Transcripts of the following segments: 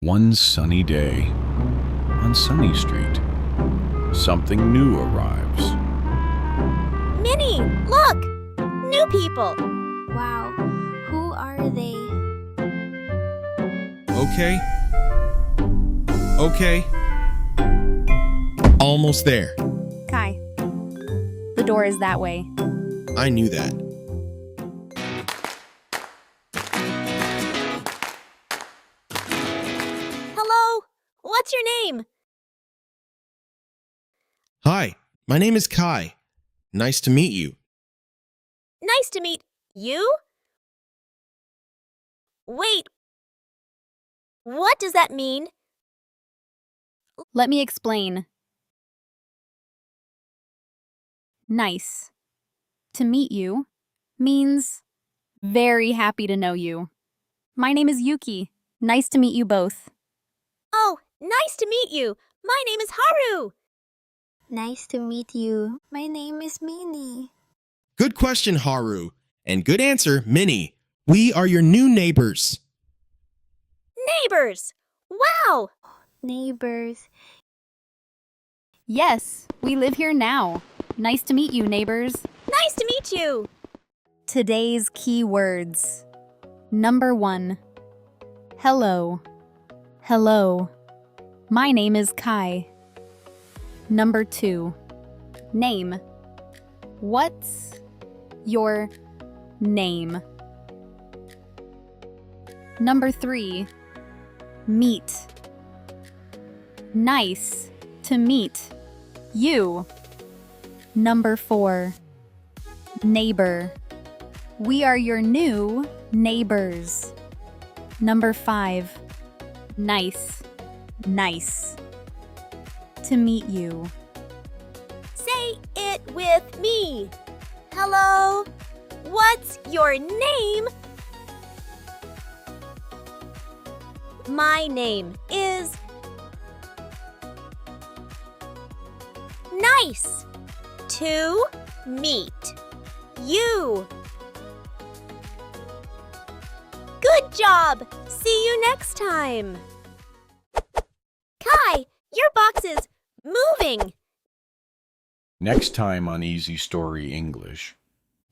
One sunny day, on Sunny Street, something new arrives. Minnie, look! New people! Wow, who are they? Okay. Okay. Almost there. Kai, the door is that way. I knew that. Hello? What's your name? Hi, my name is Kai. Nice to meet you. Nice to meet you? Wait. What does that mean? Let me explain. Nice to meet you means very happy to know you. My name is Yuki. Nice to meet you both. Oh, nice to meet you. My name is Haru. Nice to meet you. My name is Minnie. Good question, Haru. And good answer, Minnie. We are your new neighbors. Neighbors! Wow! Neighbors. Yes, we live here now. Nice to meet you, neighbors. Nice to meet you. Today's key words. Number 1. Hello. Hello. My name is Kai. Number 2. Name. What's your name? Number 3. Meet. Nice to meet you. Number 4. Neighbor. We are your new neighbors. Number 5. Nice. Nice to meet you. Say it with me. Hello? What's your name? My name is Nice to meet you. Good job! See you next time. Kai, your box is moving. Next time on Easy Story English,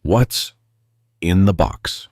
what's in the box?